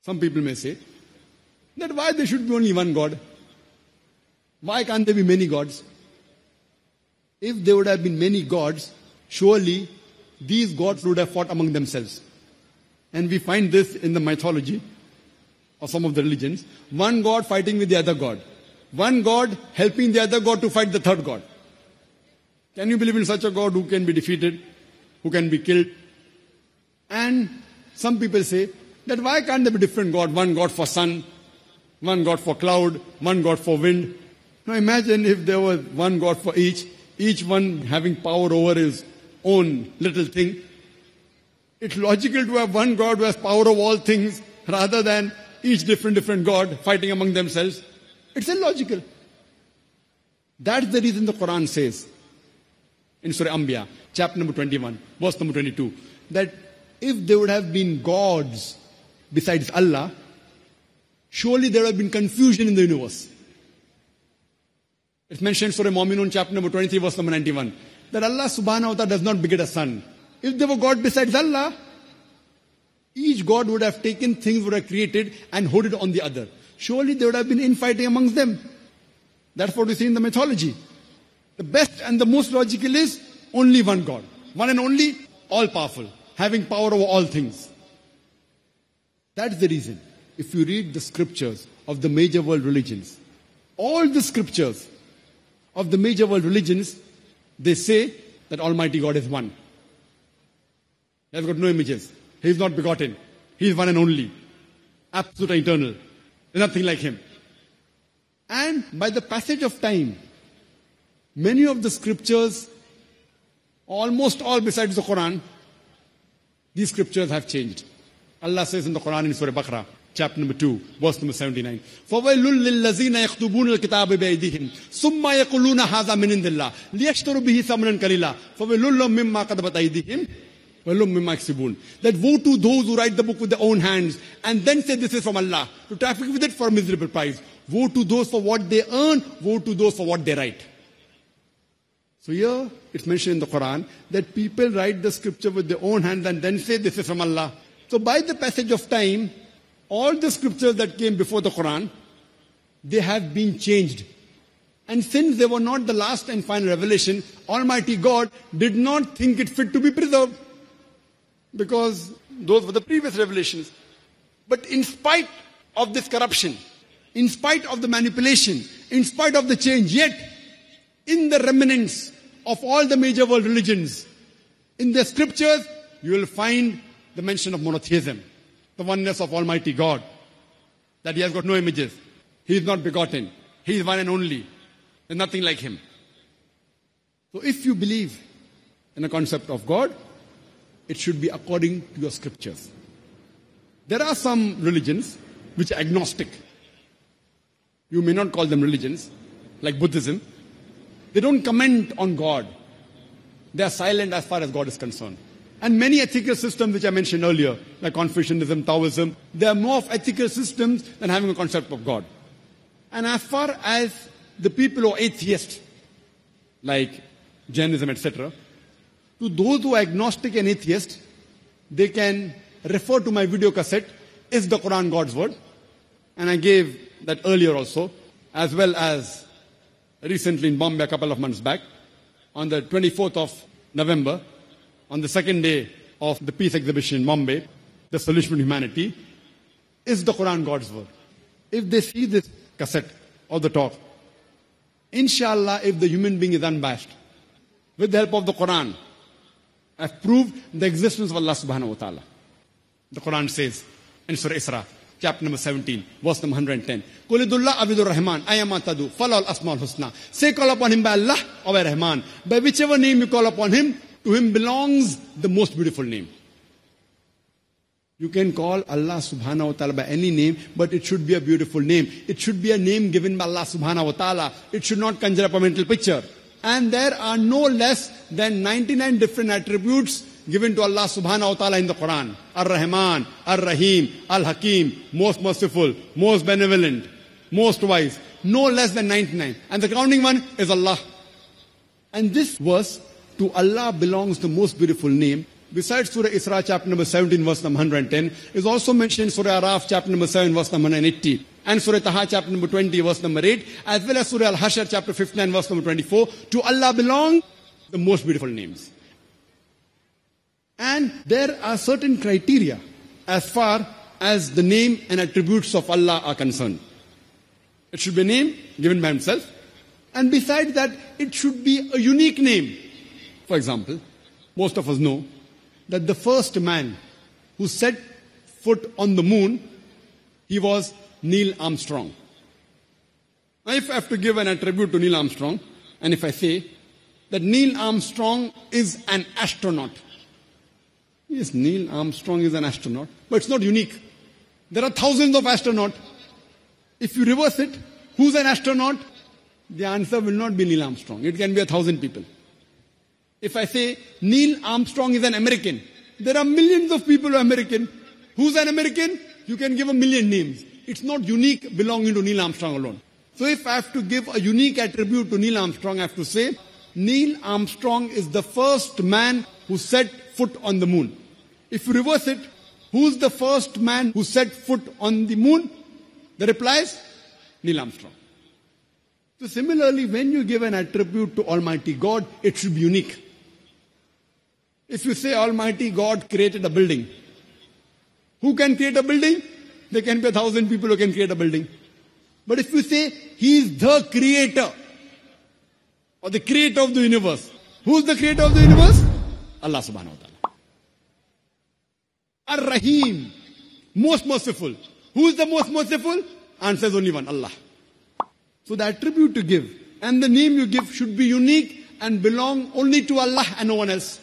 Some people may say that why there should be only one God? Why can't there be many gods? If there would have been many gods, surely these gods would have fought among themselves. And we find this in the mythology of some of the religions. One god fighting with the other god. One god helping the other god to fight the third god. Can you believe in such a God who can be defeated, who can be killed? And some people say that why can't there be different God? One God for sun, one God for cloud, one God for wind. Now imagine if there was one God for each one having power over his own little thing. It's logical to have one God who has power over all things rather than each different God fighting among themselves. It's illogical. That's the reason the Quran says in Surah Anbiya, chapter number 21, verse number 22, that if there would have been gods besides Allah, surely there would have been confusion in the universe. It's mentioned in Surah Mu'minun, chapter number 23, verse number 91, that Allah subhanahu wa ta'ala does not beget a son. If there were God besides Allah, each God would have taken things would have created and hoarded on the other. Surely there would have been infighting amongst them. That's what we see in the mythology. The best and the most logical is only one God. One and only, all-powerful, having power over all things. That's the reason. If you read the scriptures of the major world religions, all the scriptures of the major world religions, they say that Almighty God is one. He has got no images. He is not begotten. He is one and only. Absolute and eternal. There's nothing like Him. And by the passage of time, many of the scriptures, almost all besides the Quran, these scriptures have changed. Allah says in the Quran in Surah Baqarah, chapter number 2, verse number 79, فَوَيْلٌ لِلَّذِينَ يَكْتُبُونَ الْكِتَابَ بِأَيْدِيهِمْ ثُمَّ يَقُولُونَ هَذَا مِنْ عِنْدِ اللَّهِ لِيَشْتَرُوا بِهِ ثَمَنًا قَلِيلًا فَوَيْلٌ لَهُم مِّمَّا كَتَبَتْ أَيْدِيهِمْ وَيْلٌ مِّمَّا يَكْسِبُونَ. That woe to those who write the book with their own hands and then say this is from Allah, to traffic with it for a miserable price. Woe to those for what they earn, woe to those for what they write. So here it's mentioned in the Quran that people write the scripture with their own hands and then say this is from Allah. So by the passage of time, all the scriptures that came before the Quran, they have been changed. And since they were not the last and final revelation, Almighty God did not think it fit to be preserved. Because those were the previous revelations. But in spite of this corruption, in spite of the manipulation, in spite of the change, yet in the remnants of all the major world religions, in the scriptures, you will find the mention of monotheism, the oneness of Almighty God, that He has got no images, He is not begotten, He is one and only, there's nothing like Him. So if you believe in a concept of God, it should be according to your scriptures. There are some religions which are agnostic. You may not call them religions, like Buddhism. They don't comment on God. They are silent as far as God is concerned. And many ethical systems which I mentioned earlier, like Confucianism, Taoism, they are more of ethical systems than having a concept of God. And as far as the people who are atheists, like Jainism, etc., to those who are agnostic and atheist, they can refer to my video cassette, Is the Quran God's Word? And I gave that earlier also, as well as recently in Bombay a couple of months back, on the 24th of November, on the second day of the peace exhibition in Bombay, The Solution to Humanity, Is the Quran God's Word? If they see this cassette or the talk, inshallah, if the human being is unbiased, with the help of the Quran, I've proved the existence of Allah subhanahu wa ta'ala. The Quran says in Surah Isra, chapter number 17, verse number 110, Qulidullah abidur rahman, ayamatadu, falal asmaul husna. Say call upon Him by Allah or by Rahman. By whichever name you call upon Him, to Him belongs the most beautiful name. You can call Allah subhanahu wa ta'ala by any name, but it should be a beautiful name. It should be a name given by Allah subhanahu wa ta'ala. It should not conjure up a mental picture. And there are no less than 99 different attributes given to Allah subhanahu wa ta'ala in the Quran. Ar-Rahman, Ar-Rahim, Al-Hakim, most merciful, most benevolent, most wise. No less than 99. And the crowning one is Allah. And this verse, to Allah belongs the most beautiful name, besides Surah Isra chapter number 17 verse number 110, is also mentioned in Surah Araf chapter number 7 verse number 180, and Surah Taha chapter number 20 verse number 8, as well as Surah Al-Hashr chapter 59 verse number 24. To Allah belong the most beautiful names. And there are certain criteria as far as the name and attributes of Allah are concerned. It should be a name given by Himself, and besides that, it should be a unique name. For example, most of us know that the first man who set foot on the moon, he was Neil Armstrong. Now, if I have to give an attribute to Neil Armstrong, and if I say that Neil Armstrong is an astronaut, yes, Neil Armstrong is an astronaut, but it's not unique. There are thousands of astronauts. If you reverse it, who's an astronaut? The answer will not be Neil Armstrong. It can be 1,000 people. If I say Neil Armstrong is an American, there are millions of people who are American. Who's an American? You can give a million names. It's not unique belonging to Neil Armstrong alone. So if I have to give a unique attribute to Neil Armstrong, I have to say Neil Armstrong is the first man who set foot on the moon. If you reverse it, who's the first man who set foot on the moon? The reply is Neil Armstrong. So similarly, when you give an attribute to Almighty God, it should be unique. If you say Almighty God created a building, who can create a building? There can be 1,000 people who can create a building. But if you say He is the creator, or the creator of the universe, who's the creator of the universe? Allah subhanahu wa ta'ala. Ar-Rahim, most merciful. Who is the most merciful? Answer is only one, Allah. So the attribute to give and the name you give should be unique and belong only to Allah and no one else.